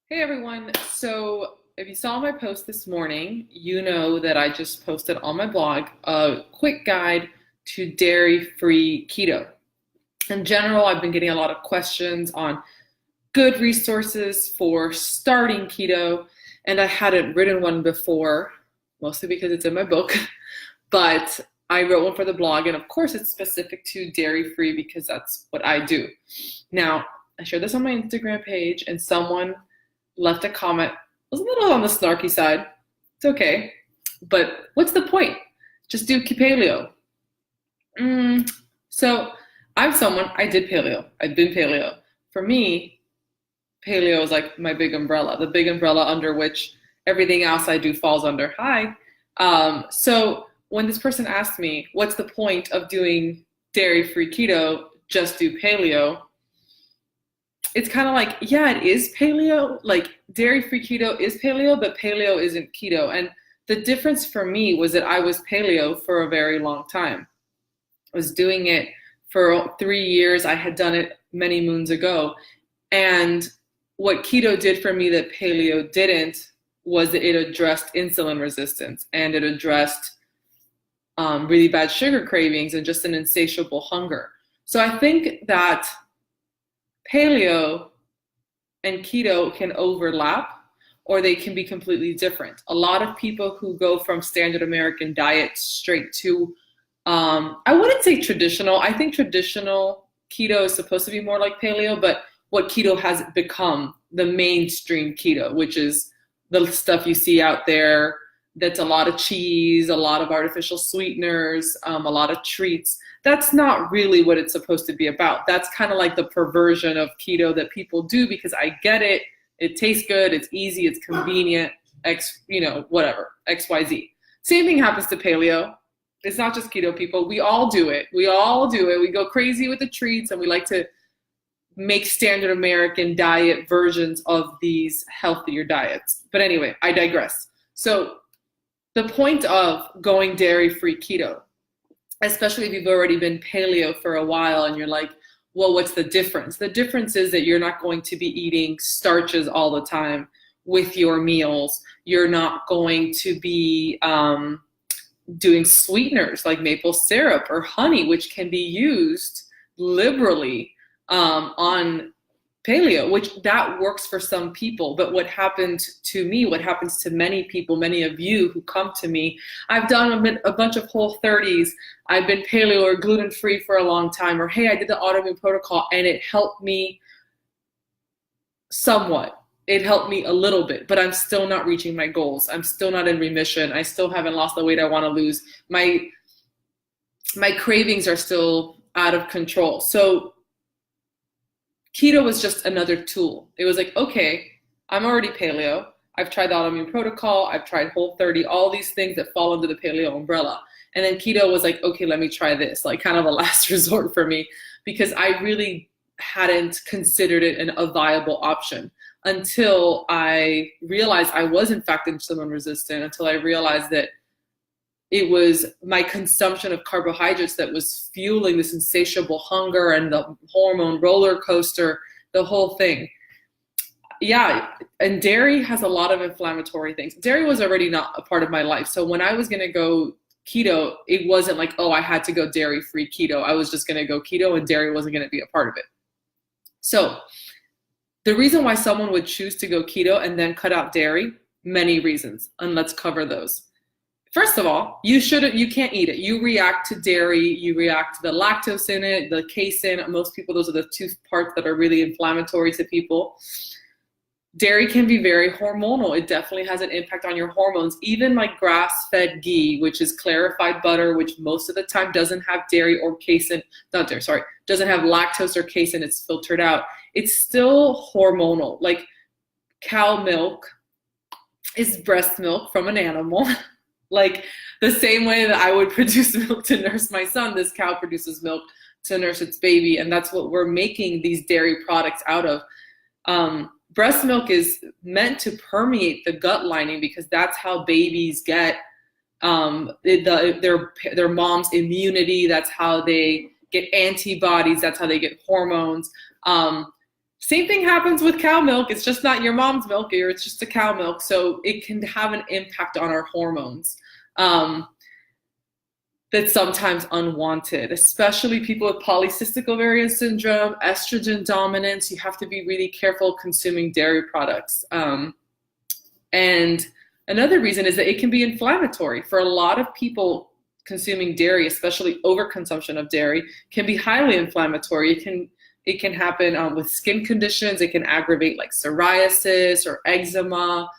Hey everyone. So if you saw my post this morning, you know that I just posted on my blog a quick guide to dairy-free keto. In general, I've been getting a lot of questions on good resources for starting keto, and I hadn't written one before, mostly because it's in my book, but I wrote one for the blog, and of course it's specific to dairy-free because that's what I do. Now, I shared this on my Instagram page, and someone left a comment. It was a little on the snarky side. It's okay. But what's the point? Just do paleo. So I'm someone, I did paleo. I've been paleo. For me, paleo is like my big umbrella, the big umbrella under which everything else I do falls under. Hi. So when this person asked me, what's the point of doing dairy-free keto? Just do paleo. It's kind of like, yeah, it is paleo. Like dairy-free keto is paleo, but paleo isn't keto. And the difference for me was that I was paleo for a very long time. I was doing it for 3 years. I had done it many moons ago. And what keto did for me that paleo didn't was that it addressed insulin resistance and it addressed really bad sugar cravings and just an insatiable hunger. So I think that paleo and keto can overlap or they can be completely different. A lot of people who go from standard American diet straight to, I wouldn't say traditional. I think traditional keto is supposed to be more like paleo, but what keto has become, the mainstream keto, which is the stuff you see out there that's a lot of cheese, a lot of artificial sweeteners, a lot of treats. That's not really what it's supposed to be about. That's kind of like the perversion of keto that people do because I get it. It tastes good. It's easy. It's convenient. Whatever. XYZ. Same thing happens to paleo. It's not just keto people. We all do it. We all do it. We go crazy with the treats and we like to make standard American diet versions of these healthier diets. But anyway, I digress. So the point of going dairy-free keto, especially if you've already been paleo for a while and you're like, well, what's the difference? The difference is that you're not going to be eating starches all the time with your meals. You're not going to be doing sweeteners like maple syrup or honey, which can be used liberally on paleo, which that works for some people. But what happened to me, what happens to many people, many of you who come to me, I've done a bunch of Whole30s, I've been paleo or gluten-free for a long time, or hey, I did the autoimmune protocol and it helped me somewhat. It helped me a little bit, but I'm still not reaching my goals. I'm still not in remission. I still haven't lost the weight I want to lose. My cravings are still out of control. So keto was just another tool. It was like, okay, I'm already paleo. I've tried the autoimmune protocol. I've tried Whole30, all these things that fall under the paleo umbrella. And then keto was like, okay, let me try this, like kind of a last resort for me because I really hadn't considered it a viable option until I realized I was in fact insulin resistant, until I realized that it was my consumption of carbohydrates that was fueling this insatiable hunger and the hormone roller coaster, the whole thing. Yeah, and dairy has a lot of inflammatory things. Dairy was already not a part of my life. So when I was going to go keto, it wasn't like, oh, I had to go dairy-free keto. I was just going to go keto and dairy wasn't going to be a part of it. So the reason why someone would choose to go keto and then cut out dairy, many reasons, and let's cover those. First of all, you can't eat it. You react to dairy, you react to the lactose in it, the casein. Most people, those are the two parts that are really inflammatory to people. Dairy can be very hormonal. It definitely has an impact on your hormones. Even like grass-fed ghee, which is clarified butter, which most of the time doesn't have dairy or casein, doesn't have lactose or casein, it's filtered out. It's still hormonal. Like cow milk is breast milk from an animal. Like the same way that I would produce milk to nurse my son, this cow produces milk to nurse its baby. And that's what we're making these dairy products out of. Breast milk is meant to permeate the gut lining because that's how babies get their mom's immunity. That's how they get antibodies. That's how they get hormones. Same thing happens with cow milk. It's just not your mom's milk, or it's just a cow milk. So it can have an impact on our hormones. That's sometimes unwanted, especially people with polycystic ovarian syndrome, estrogen dominance. You have to be really careful consuming dairy products. And another reason is that it can be inflammatory. For a lot of people, consuming dairy, especially overconsumption of dairy, can be highly inflammatory. It can happen with skin conditions. It can aggravate like psoriasis or eczema.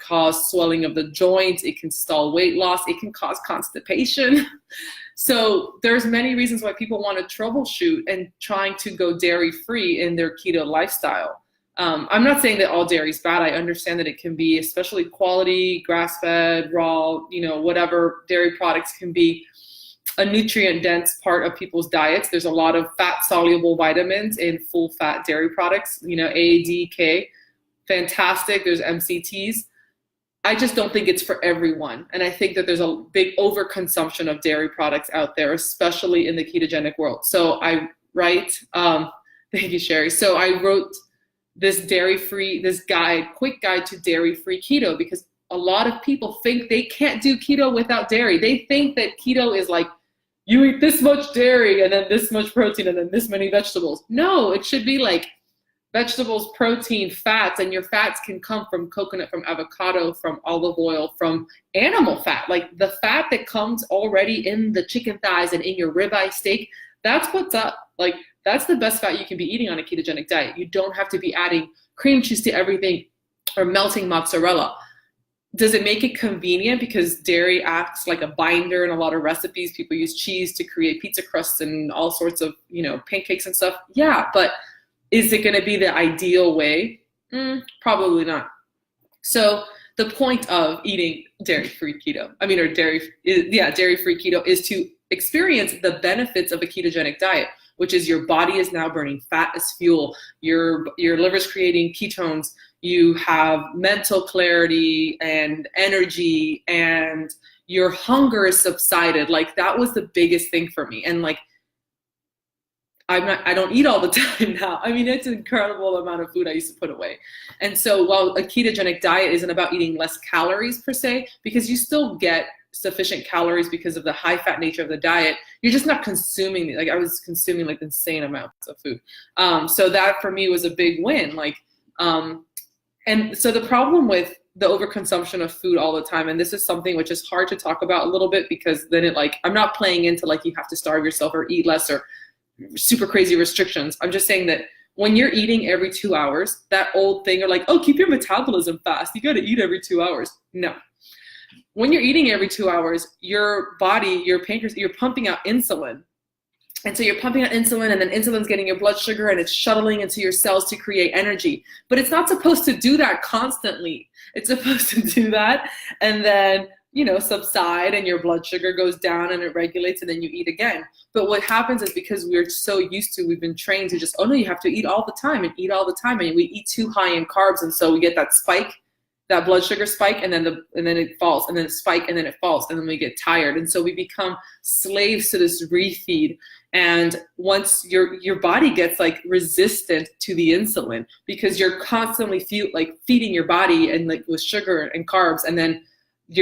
Cause swelling of the joints. It can stall weight loss. It can cause constipation. So there's many reasons why people want to troubleshoot and trying to go dairy-free in their keto lifestyle. I'm not saying that all dairy is bad. I understand that it can be, especially quality, grass-fed, raw, whatever dairy products can be a nutrient-dense part of people's diets. There's a lot of fat-soluble vitamins in full-fat dairy products, A, D, K. Fantastic. There's MCTs. I just don't think it's for everyone. And I think that there's a big overconsumption of dairy products out there, especially in the ketogenic world. So I write, thank you, Sherry. So I wrote this quick guide to dairy-free keto, because a lot of people think they can't do keto without dairy. They think that keto is like, you eat this much dairy and then this much protein and then this many vegetables. No, it should be like vegetables, protein, fats, and your fats can come from coconut, from avocado, from olive oil, from animal fat. Like the fat that comes already in the chicken thighs and in your ribeye steak, that's what's up. Like that's the best fat you can be eating on a ketogenic diet. You don't have to be adding cream cheese to everything or melting mozzarella. Does it make it convenient because dairy acts like a binder in a lot of recipes? People use cheese to create pizza crusts and all sorts of, pancakes and stuff. Yeah, but is it going to be the ideal way? Probably not. So the point of eating dairy-free keto, dairy-free keto is to experience the benefits of a ketogenic diet, which is your body is now burning fat as fuel. Your liver's creating ketones. You have mental clarity and energy, and your hunger is subsided. Like that was the biggest thing for me. And like, I don't eat all the time now. I mean, it's an incredible amount of food I used to put away. And so while a ketogenic diet isn't about eating less calories per se, because you still get sufficient calories because of the high fat nature of the diet, you're just not consuming, like I was consuming like insane amounts of food. So that for me was a big win. And so the problem with the overconsumption of food all the time, and this is something which is hard to talk about a little bit, because then I'm not playing into like you have to starve yourself or eat less or super crazy restrictions. I'm just saying that when you're eating every 2 hours, that old thing, or like, oh, keep your metabolism fast, you got to eat every 2 hours. No. When you're eating every 2 hours, your body, your pancreas, you're pumping out insulin. And so you're pumping out insulin, and then insulin's getting your blood sugar and it's shuttling into your cells to create energy. But it's not supposed to do that constantly. It's supposed to do that and then subside, and your blood sugar goes down and it regulates, and then you eat again. But what happens is, because we're so we've been trained to just, oh no, you have to eat all the time and eat all the time. And we eat too high in carbs. And so we get that spike, that blood sugar spike, and then it falls, and then it spike, and then it falls, and then we get tired. And so we become slaves to this refeed. And once your body gets like resistant to the insulin, because you're constantly feeding your body and like with sugar and carbs, and then the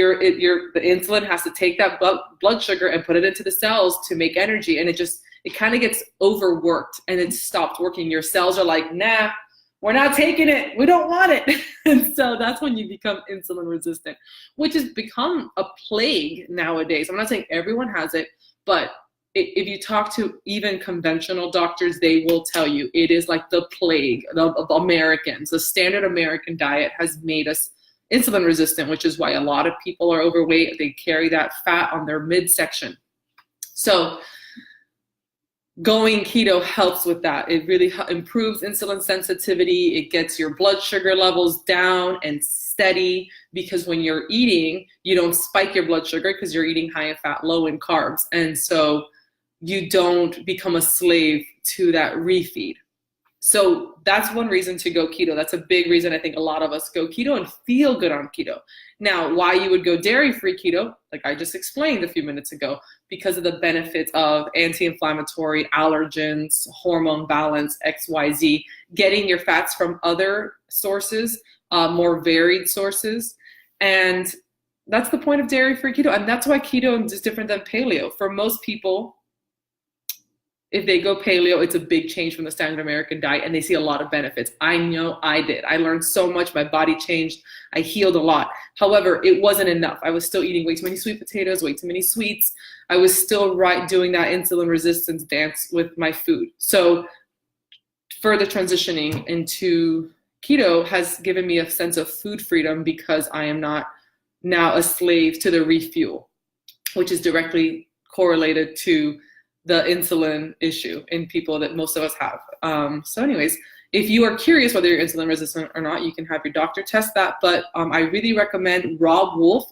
insulin has to take that blood sugar and put it into the cells to make energy, and it kind of gets overworked and it stopped working. Your cells are like, nah, we're not taking it, we don't want it. And so that's when you become insulin resistant, which has become a plague nowadays. I'm not saying everyone has it, but if you talk to even conventional doctors, they will tell you it is like the plague of Americans. The standard American diet has made us insulin resistant, which is why a lot of people are overweight. They carry that fat on their midsection. So going keto helps with that. It really improves insulin sensitivity. It gets your blood sugar levels down and steady, because when you're eating, you don't spike your blood sugar because you're eating high in fat, low in carbs. And so you don't become a slave to that refeed. So that's one reason to go keto. That's a big reason I think a lot of us go keto and feel good on keto. Now, why you would go dairy-free keto, like I just explained a few minutes ago, because of the benefits of anti-inflammatory, allergens, hormone balance, XYZ, getting your fats from other sources, more varied sources. And that's the point of dairy-free keto. And that's why keto is different than paleo. For most people, if they go paleo, it's a big change from the standard American diet, and they see a lot of benefits. I know I did. I learned so much. My body changed. I healed a lot. However, it wasn't enough. I was still eating way too many sweet potatoes, way too many sweets. I was still doing that insulin resistance dance with my food. So further transitioning into keto has given me a sense of food freedom, because I am not now a slave to the refuel, which is directly correlated to the insulin issue in people that most of us have. So anyways, if you are curious whether you're insulin resistant or not, you can have your doctor test that. But I really recommend Rob Wolf.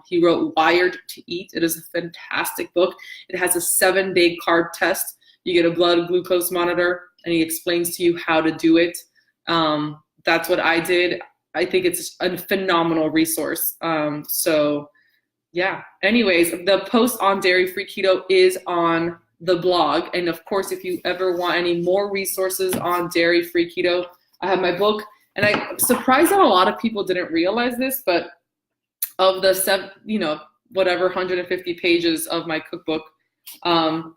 He wrote Wired to Eat. It is a fantastic book. It has a 7-day carb test. You get a blood glucose monitor, and he explains to you how to do it. That's what I did. I think it's a phenomenal resource. So yeah, anyways, the post on dairy-free keto is on the blog. And of course, if you ever want any more resources on dairy-free keto, I have my book. And I'm surprised that a lot of people didn't realize this, but of the 150 pages of my cookbook, all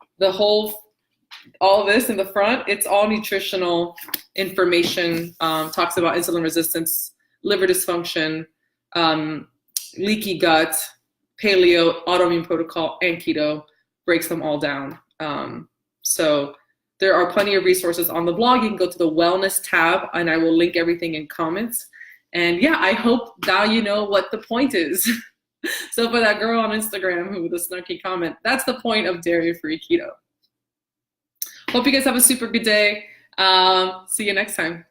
this in the front, it's all nutritional information, talks about insulin resistance, liver dysfunction, leaky gut, paleo, autoimmune protocol, and keto, breaks them all down. So there are plenty of resources on the blog. You can go to the wellness tab, and I will link everything in comments. And yeah, I hope now you know what the point is. So for that girl on Instagram who with a snarky comment, that's the point of dairy-free keto. Hope you guys have a super good day. See you next time.